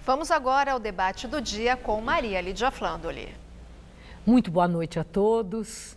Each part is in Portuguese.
Vamos agora ao debate do dia com Maria Lídia Flandoli. Muito boa noite a todos.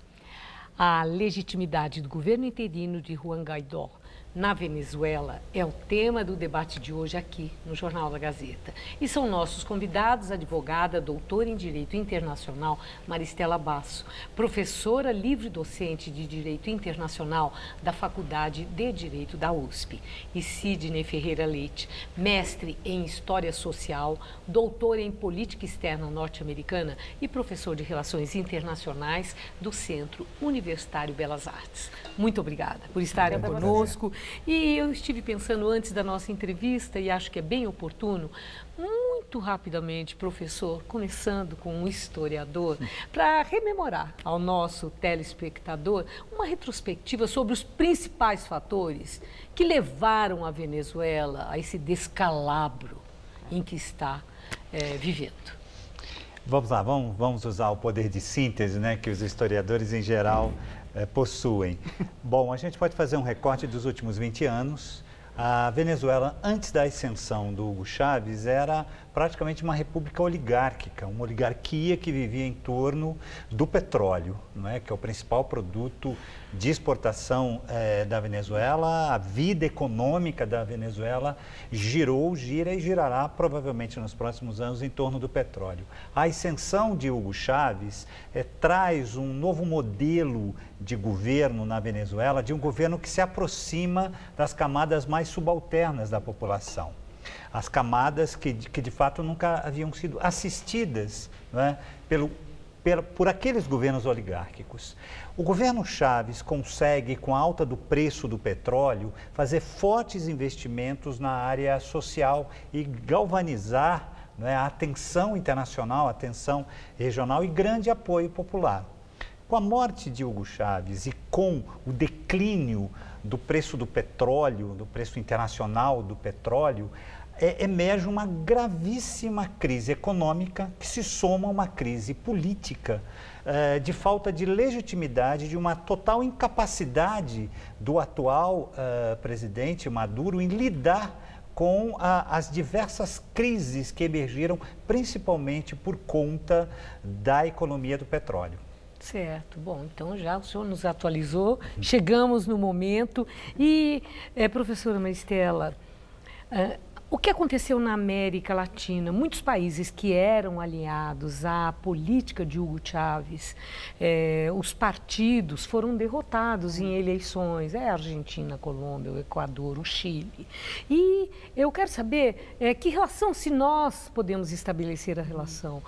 A legitimidade do governo interino de Juan Guaidó na Venezuela é o tema do debate de hoje aqui no Jornal da Gazeta. E são nossos convidados a advogada, doutora em Direito Internacional, Maristela Basso, professora livre-docente de Direito Internacional da Faculdade de Direito da USP, e Sidney Ferreira Leite, mestre em História Social, doutora em Política Externa Norte-Americana e professor de Relações Internacionais do Centro Universitário Belas Artes. Muito obrigada por estarem conosco. E eu estive pensando antes da nossa entrevista, e acho que é bem oportuno, muito rapidamente, professor, começando com um historiador, para rememorar ao nosso telespectador uma retrospectiva sobre os principais fatores que levaram a Venezuela a esse descalabro em que está vivendo. Vamos lá, vamos usar o poder de síntese, né, que os historiadores em geral possuem. Bom, a gente pode fazer um recorte dos últimos 20 anos. A Venezuela, antes da ascensão do Hugo Chávez, era praticamente uma república oligárquica, uma oligarquia que vivia em torno do petróleo, não é? Que é o principal produto de exportação da Venezuela. A vida econômica da Venezuela gira e girará provavelmente nos próximos anos em torno do petróleo. A ascensão de Hugo Chávez traz um novo modelo de governo na Venezuela, de um governo que se aproxima das camadas mais subalternas da população. As camadas que de fato nunca haviam sido assistidas, não é, por aqueles governos oligárquicos. O governo Chávez consegue, com a alta do preço do petróleo, fazer fortes investimentos na área social e galvanizar, não é, a atenção internacional, a atenção regional e grande apoio popular. Com a morte de Hugo Chávez e com o declínio do preço do petróleo, do preço internacional do petróleo, emerge uma gravíssima crise econômica que se soma a uma crise política, de falta de legitimidade, de uma total incapacidade do atual presidente Maduro em lidar com as diversas crises que emergiram, principalmente por conta da economia do petróleo. Certo. Bom, então já o senhor nos atualizou, chegamos no momento. E, professora Maristela, o que aconteceu na América Latina? Muitos países que eram aliados à política de Hugo Chávez, os partidos foram derrotados em eleições, a Argentina, a Colômbia, o Equador, o Chile. E eu quero saber que relação, se nós podemos estabelecer a relação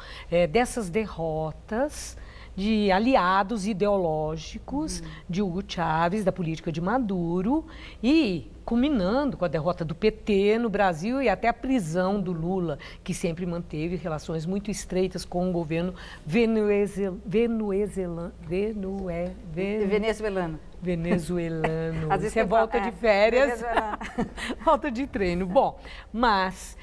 dessas derrotas de aliados ideológicos de Hugo Chávez, da política de Maduro, e culminando com a derrota do PT no Brasil e até a prisão do Lula, que sempre manteve relações muito estreitas com o governo venezuelano. Você volta de férias, volta de treino. Bom, mas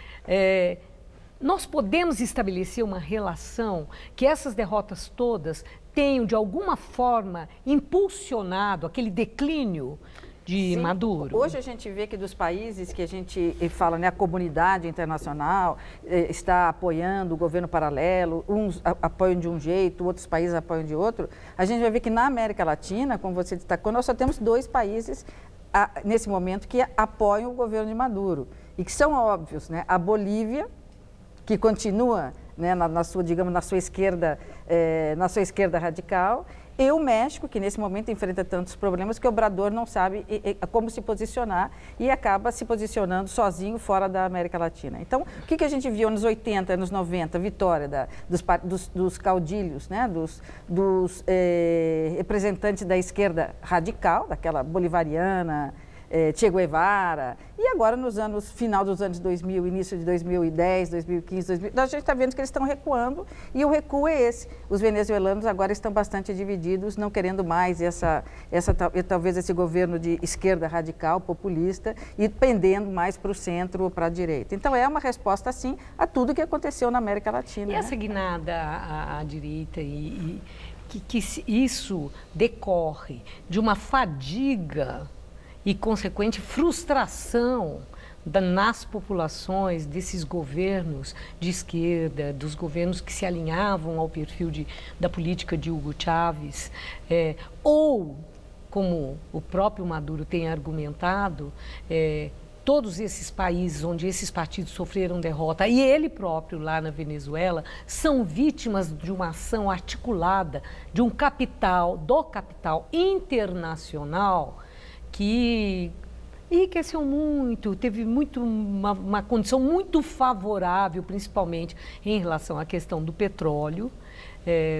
nós podemos estabelecer uma relação que essas derrotas todas tenham, de alguma forma, impulsionado aquele declínio de Maduro? Hoje a gente vê que dos países que a gente fala, né, a comunidade internacional está apoiando o governo paralelo, uns apoiam de um jeito, outros países apoiam de outro. A gente vai ver que na América Latina, como você destacou, nós só temos dois países nesse momento que apoiam o governo de Maduro e que são óbvios, né? A Bolívia, que continua, né, na sua esquerda radical, e o México, que nesse momento enfrenta tantos problemas que o Obrador não sabe como se posicionar e acaba se posicionando sozinho fora da América Latina. Então, o que a gente viu nos 80, anos 90, vitória dos caudilhos, né, dos representantes da esquerda radical, daquela bolivariana, Che Guevara, e agora final dos anos 2000, início de 2010, 2015, a gente está vendo que eles estão recuando, e o recuo é esse. Os venezuelanos agora estão bastante divididos, não querendo mais talvez esse governo de esquerda radical, populista, e pendendo mais para o centro ou para a direita. Então é uma resposta, sim, a tudo que aconteceu na América Latina. E essa guinada à direita que isso decorre de uma fadiga e consequente frustração nas populações desses governos de esquerda, dos governos que se alinhavam ao perfil da política de Hugo Chávez, ou, como o próprio Maduro tem argumentado, todos esses países onde esses partidos sofreram derrota, e ele próprio lá na Venezuela, são vítimas de uma ação articulada do capital internacional que enriqueceu muito, teve uma condição muito favorável, principalmente em relação à questão do petróleo,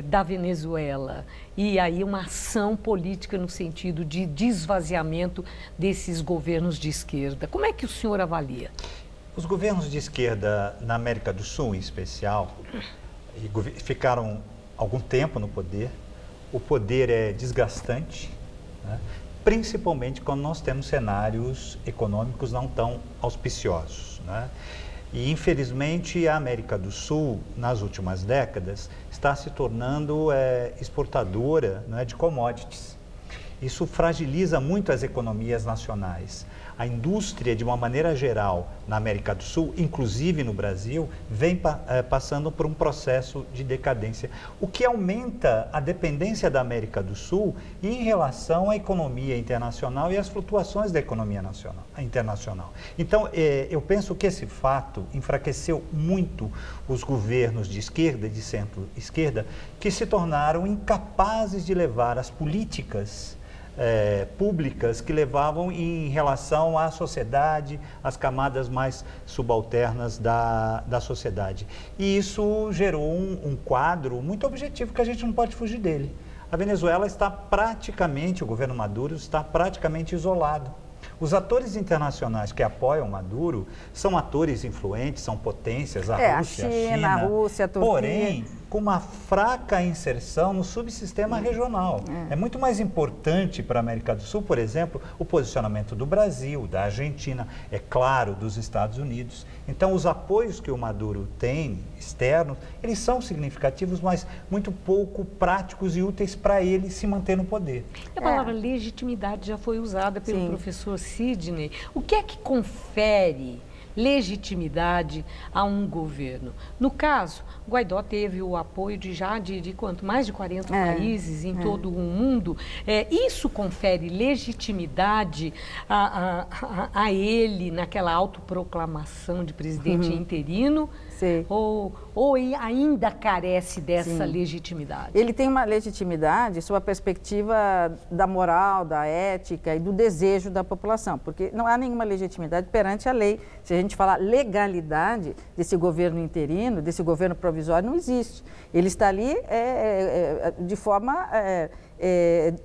da Venezuela, e aí uma ação política no sentido de desvaziamento desses governos de esquerda. Como é que o senhor avalia? Os governos de esquerda na América do Sul, em especial, ficaram algum tempo no poder. O poder é desgastante, né? Principalmente quando nós temos cenários econômicos não tão auspiciosos, né? E, infelizmente, a América do Sul, nas últimas décadas, está se tornando exportadora, né, de commodities. Isso fragiliza muito as economias nacionais. A indústria, de uma maneira geral, na América do Sul, inclusive no Brasil, vem passando por um processo de decadência, o que aumenta a dependência da América do Sul em relação à economia internacional e às flutuações da economia internacional. Então, eu penso que esse fato enfraqueceu muito os governos de esquerda e de centro-esquerda, que se tornaram incapazes de levar as políticas públicas que levavam em relação à sociedade, às camadas mais subalternas da sociedade. E isso gerou um quadro muito objetivo que a gente não pode fugir dele. A Venezuela está praticamente, o governo Maduro está praticamente isolado. Os atores internacionais que apoiam Maduro são atores influentes, são potências, a Rússia, a China, a Rússia, a Turquia. Porém, com uma fraca inserção no subsistema regional. É muito mais importante para a América do Sul, por exemplo, o posicionamento do Brasil, da Argentina, é claro, dos Estados Unidos. Então, os apoios que o Maduro tem, externos, eles são significativos, mas muito pouco práticos e úteis para ele se manter no poder. A palavra legitimidade já foi usada pelo professor Sidney. O que é que confere legitimidade a um governo? No caso, Guaidó teve o apoio de quanto? Mais de 40 países em todo o mundo. Isso confere legitimidade a ele naquela autoproclamação de presidente interino? Sim. Ou ainda carece dessa legitimidade? Ele tem uma legitimidade sob a perspectiva da moral, da ética e do desejo da população, porque não há nenhuma legitimidade perante a lei. Se a gente falar legalidade desse governo interino, desse governo provisório, não existe. Ele está ali de forma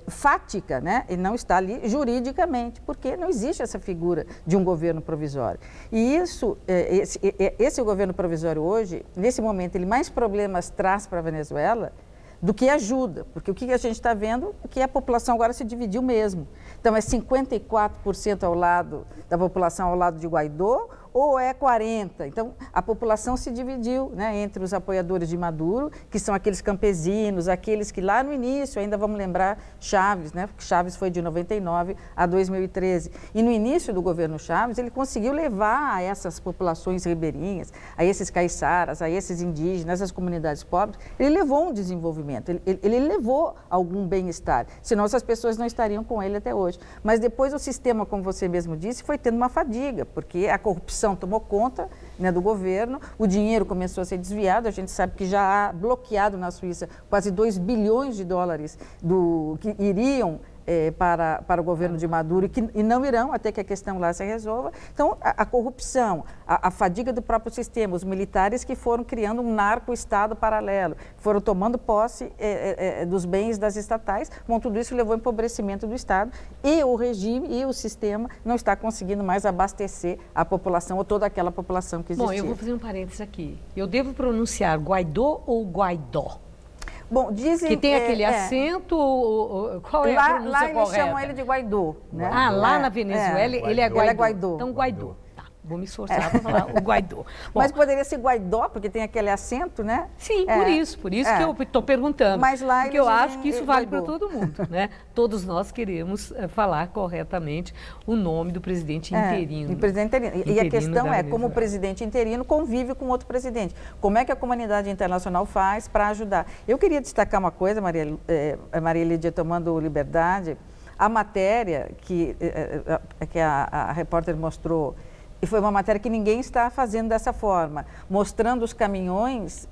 fática, né? E não está ali juridicamente, porque não existe essa figura de um governo provisório. E isso, esse governo provisório hoje, nesse momento, ele mais problemas traz para a Venezuela do que ajuda, porque o que a gente está vendo é que a população agora se dividiu mesmo. Então, é 54% ao lado da população ao lado de Guaidó, ou é 40%. Então, a população se dividiu, né, entre os apoiadores de Maduro, que são aqueles campesinos, aqueles que lá no início, ainda vamos lembrar Chávez, né, porque Chávez foi de 99 a 2013. E no início do governo Chávez, ele conseguiu levar a essas populações ribeirinhas, a esses caiçaras, a esses indígenas, essas comunidades pobres, ele levou um desenvolvimento, ele levou algum bem-estar, senão essas pessoas não estariam com ele até hoje. Mas depois o sistema, como você mesmo disse, foi tendo uma fadiga, porque a corrupção tomou conta, né, do governo, o dinheiro começou a ser desviado, a gente sabe que já há bloqueado na Suíça quase 2 bilhões de dólares que iriam para o governo de Maduro e não irão até que a questão lá se resolva. Então, a corrupção, a fadiga do próprio sistema, os militares que foram criando um narco-estado paralelo, foram tomando posse dos bens das estatais, bom, tudo isso levou ao empobrecimento do Estado e o regime e o sistema não está conseguindo mais abastecer a população ou toda aquela população que existia. Bom, eu vou fazer um parênteses aqui. Eu devo pronunciar Guaidó ou Guaidó? Bom, dizem que tem aquele acento, qual é a pronúncia correta? Lá eles chamam ele de Guaidó, né? Lá na Venezuela ele é Guaidó. Guaidó. Então, Guaidó. Tá, vou me esforçar para falar o Guaidó. Bom, mas poderia ser Guaidó, porque tem aquele acento, né? Sim, por isso que eu estou perguntando. Mas lá porque eu acho que isso vale para todo mundo, né? Todos nós queremos falar corretamente o nome do presidente interino. E a questão é como o presidente interino convive com outro presidente. Como é que a comunidade internacional faz para ajudar? Eu queria destacar uma coisa, Maria Lídia, tomando liberdade. A matéria que a repórter mostrou, e foi uma matéria que ninguém está fazendo dessa forma, mostrando os caminhões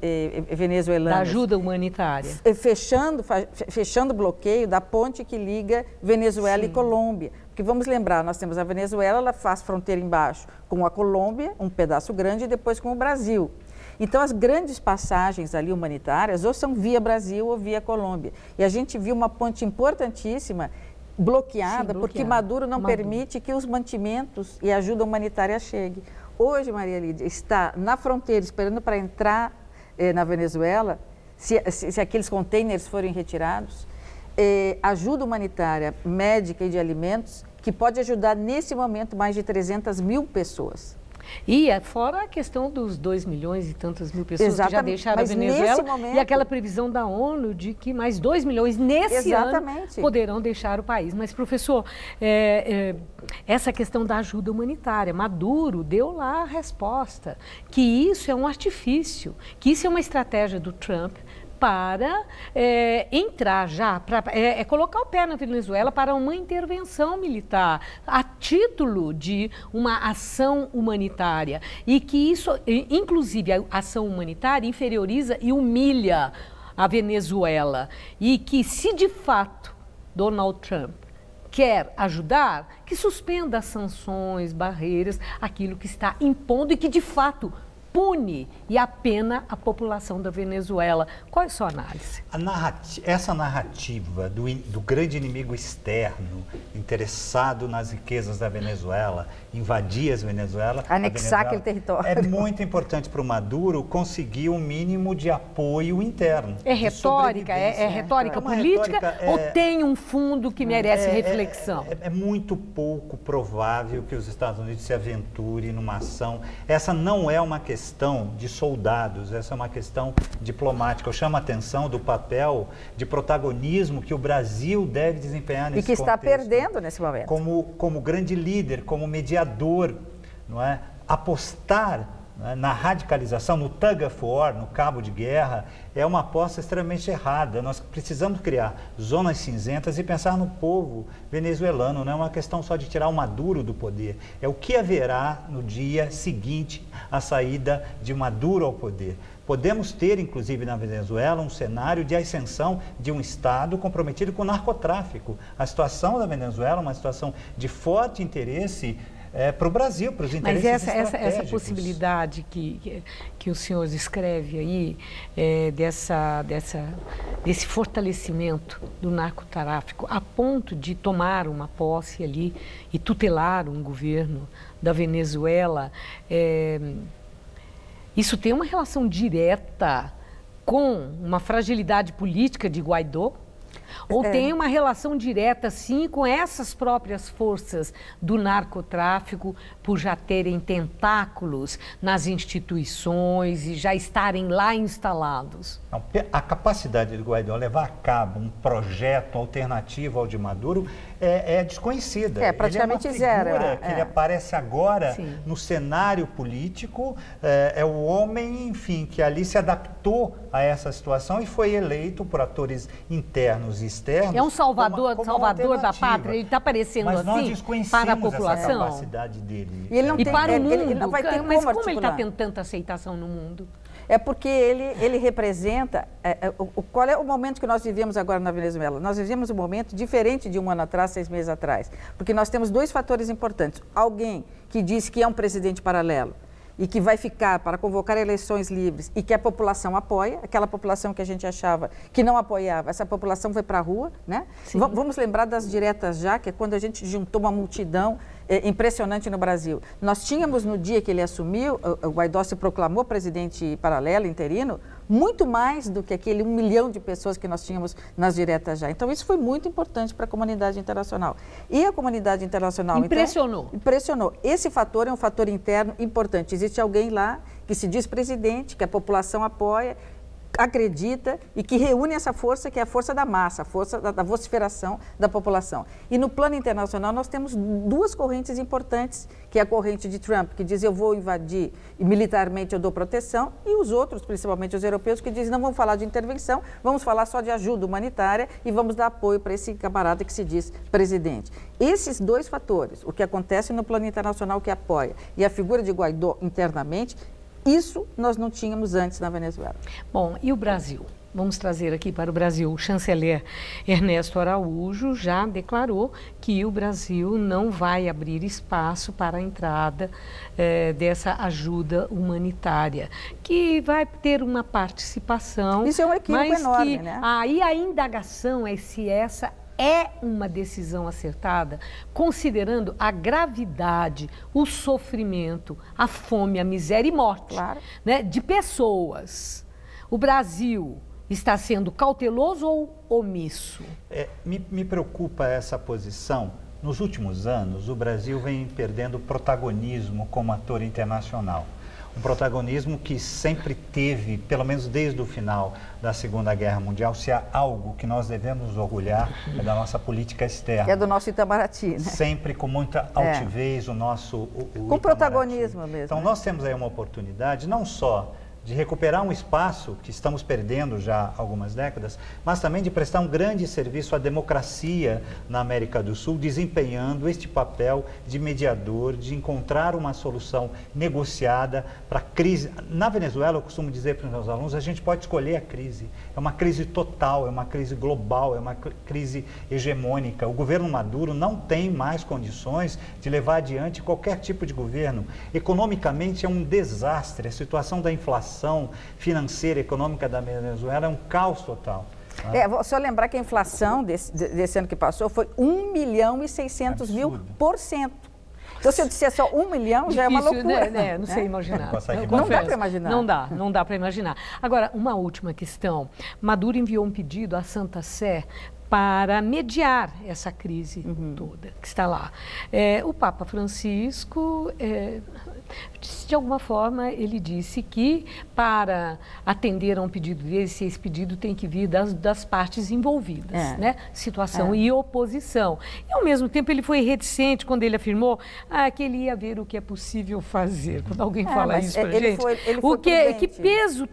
venezuelanos. Da ajuda humanitária. Fechando o bloqueio da ponte que liga Venezuela e Colômbia. Porque vamos lembrar, nós temos a Venezuela, ela faz fronteira embaixo com a Colômbia, um pedaço grande, e depois com o Brasil. Então, as grandes passagens ali humanitárias ou são via Brasil ou via Colômbia. E a gente viu uma ponte importantíssima bloqueada, porque Maduro não permite que os mantimentos e ajuda humanitária cheguem. Hoje, Maria Lídia, está na fronteira esperando para entrar na Venezuela, se aqueles containers forem retirados, ajuda humanitária médica e de alimentos, que pode ajudar nesse momento mais de 300 mil pessoas. E fora a questão dos 2 milhões e tantas mil pessoas que já deixaram a Venezuela e aquela previsão da ONU de que mais 2 milhões nesse ano poderão deixar o país. Mas, professor, essa questão da ajuda humanitária, Maduro deu lá a resposta, que isso é um artifício, que isso é uma estratégia do Trump para entrar já, colocar o pé na Venezuela para uma intervenção militar, a título de uma ação humanitária. E que isso, inclusive, a ação humanitária inferioriza e humilha a Venezuela. E que, se de fato Donald Trump quer ajudar, que suspenda as sanções, barreiras, aquilo que está impondo e que, de fato, pune e apena a população da Venezuela. Qual é a sua análise? Essa narrativa do grande inimigo externo, interessado nas riquezas da Venezuela, invadir a Venezuela, aquele território. É muito importante para o Maduro conseguir um mínimo de apoio interno. É retórica? É retórica política ou tem um fundo que merece reflexão? É muito pouco provável que os Estados Unidos se aventurem numa ação. Essa não é uma questão de soldados, essa é uma questão diplomática. Eu chamo a atenção do papel de protagonismo que o Brasil deve desempenhar nesse contexto. E que está perdendo nesse momento. Como grande líder, como mediador, não é? Apostar na radicalização, no tug of war, no cabo de guerra, é uma aposta extremamente errada. Nós precisamos criar zonas cinzentas e pensar no povo venezuelano. Não é uma questão só de tirar o Maduro do poder. É o que haverá no dia seguinte à saída de Maduro ao poder. Podemos ter, inclusive, na Venezuela, um cenário de ascensão de um Estado comprometido com o narcotráfico. A situação da Venezuela é uma situação de forte interesse para o Brasil, para os interesses estratégicos. Mas essa possibilidade que o senhor escreve aí, desse fortalecimento do narcotráfico, a ponto de tomar uma posse ali e tutelar um governo da Venezuela, isso tem uma relação direta com uma fragilidade política de Guaidó? Ou tem uma relação direta, sim, com essas próprias forças do narcotráfico, por já terem tentáculos nas instituições e já estarem lá instalados? A capacidade do Guaidó levar a cabo um projeto alternativo ao de Maduro é desconhecida. É praticamente zero. Ele aparece agora no cenário político, é o homem, enfim, que ali se adaptou a essa situação e foi eleito por atores internos e externos. É um salvador da pátria, ele está aparecendo assim para a população. Essa capacidade dele. E ele não tem, para o mundo, ele não vai ter mas como ele está tendo tanta aceitação no mundo? É porque ele representa... qual é o momento que nós vivemos agora na Venezuela? Nós vivemos um momento diferente de um ano atrás, 6 meses atrás. Porque nós temos 2 fatores importantes. Alguém que diz que é um presidente paralelo e que vai ficar para convocar eleições livres e que a população apoia, aquela população que a gente achava que não apoiava, essa população foi para a rua, né? Vamos lembrar das diretas já, que é quando a gente juntou uma multidão impressionante no Brasil. Nós tínhamos, no dia que ele assumiu, o Guaidó se proclamou presidente paralelo, interino, muito mais do que aquele 1 milhão de pessoas que nós tínhamos nas diretas já. Então, isso foi muito importante para a comunidade internacional. E a comunidade internacional... Impressionou. Então, impressionou. Esse fator é um fator interno importante. Existe alguém lá que se diz presidente, que a população apoia, acredita e que reúne essa força, que é a força da massa, a força da vociferação da população. E no plano internacional nós temos duas correntes importantes, que é a corrente de Trump, que diz eu vou invadir e militarmente eu dou proteção, e os outros, principalmente os europeus, que dizem não vamos falar de intervenção, vamos falar só de ajuda humanitária e vamos dar apoio para esse camarada que se diz presidente. Esses dois fatores, o que acontece no plano internacional que apoia e a figura de Guaidó internamente, isso nós não tínhamos antes na Venezuela. Bom, e o Brasil? Vamos trazer aqui para o Brasil. O chanceler Ernesto Araújo já declarou que o Brasil não vai abrir espaço para a entrada dessa ajuda humanitária, que vai ter uma participação. Isso é um equívoco enorme, né? Aí a indagação é se essa é uma decisão acertada, considerando a gravidade, o sofrimento, a fome, a miséria e morte, claro, né, de pessoas. O Brasil está sendo cauteloso ou omisso? Me preocupa essa posição. Nos últimos anos, o Brasil vem perdendo protagonismo como ator internacional. Um protagonismo que sempre teve, pelo menos desde o final da Segunda Guerra Mundial. Se há algo que nós devemos orgulhar é da nossa política externa. É do nosso Itamaraty, né? Sempre com muita altivez, o nosso com protagonismo mesmo. Então, nós temos aí uma oportunidade, não só de recuperar um espaço que estamos perdendo já há algumas décadas, mas também de prestar um grande serviço à democracia na América do Sul, desempenhando este papel de mediador, de encontrar uma solução negociada para a crise. Na Venezuela, eu costumo dizer para os meus alunos, a gente pode escolher a crise. É uma crise total, é uma crise global, é uma crise hegemônica. O governo Maduro não tem mais condições de levar adiante qualquer tipo de governo. Economicamente é um desastre, a situação da inflação financeira e econômica da Venezuela é um caos total. Só lembrar que a inflação desse ano que passou foi 1.600.000%. Então, se eu disser só 1 milhão, já é uma loucura. Né? Não sei imaginar. Não dá para imaginar. Não dá para imaginar. Agora, uma última questão. Maduro enviou um pedido à Santa Sé para mediar essa crise toda que está lá. O Papa Francisco, de alguma forma, ele disse que para atender a um pedido desse, esse pedido tem que vir das partes envolvidas, né? Situação e oposição. E, ao mesmo tempo, ele foi reticente quando ele afirmou que ele ia ver o que é possível fazer. Quando alguém fala isso para a gente, que peso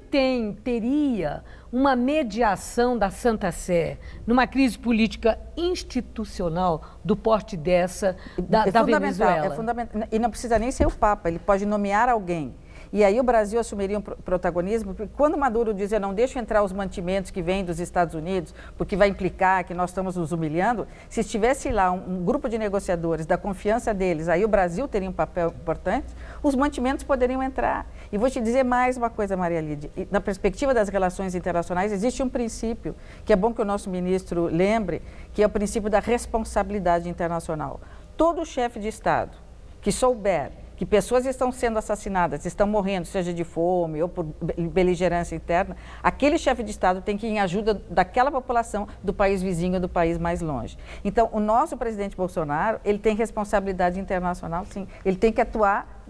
teria uma mediação da Santa Sé numa crise política institucional do porte dessa da Venezuela? É fundamental. E não precisa nem ser o Papa, ele pode nomear alguém. E aí o Brasil assumiria um protagonismo, porque quando Maduro diz eu não deixo entrar os mantimentos que vêm dos Estados Unidos, porque vai implicar que nós estamos nos humilhando, se estivesse lá um grupo de negociadores da confiança deles, aí o Brasil teria um papel importante, os mantimentos poderiam entrar. E vou te dizer mais uma coisa, Maria Lídia, na perspectiva das relações internacionais existe um princípio, que é bom que o nosso ministro lembre, que é o princípio da responsabilidade internacional. Todo chefe de Estado que souber que pessoas estão sendo assassinadas, estão morrendo, seja de fome ou por beligerância interna, aquele chefe de Estado tem que ir em ajuda daquela população do país vizinho ou do país mais longe. Então, o nosso presidente Bolsonaro, ele tem responsabilidade internacional, sim. Ele tem que atuar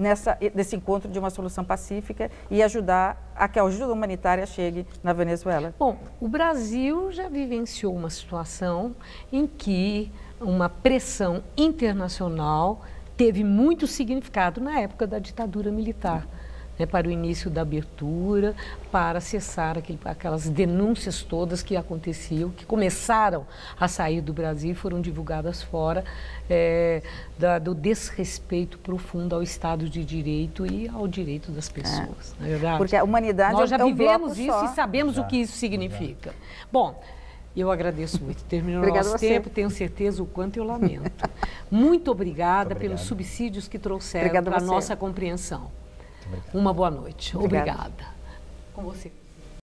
nesse encontro de uma solução pacífica e ajudar a que a ajuda humanitária chegue na Venezuela. Bom, o Brasil já vivenciou uma situação em que uma pressão internacional teve muito significado na época da ditadura militar, né, para o início da abertura, para cessar aquelas denúncias todas que aconteciam, que começaram a sair do Brasil e foram divulgadas fora, do desrespeito profundo ao Estado de Direito e ao direito das pessoas. Não é verdade? Porque a humanidade nós já vivemos isso e sabemos o que isso significa. Bom, eu agradeço muito. Terminou o nosso tempo, tenho certeza o quanto eu lamento. Muito obrigada pelos subsídios que trouxeram para a nossa compreensão. Uma boa noite. Obrigada. Com você.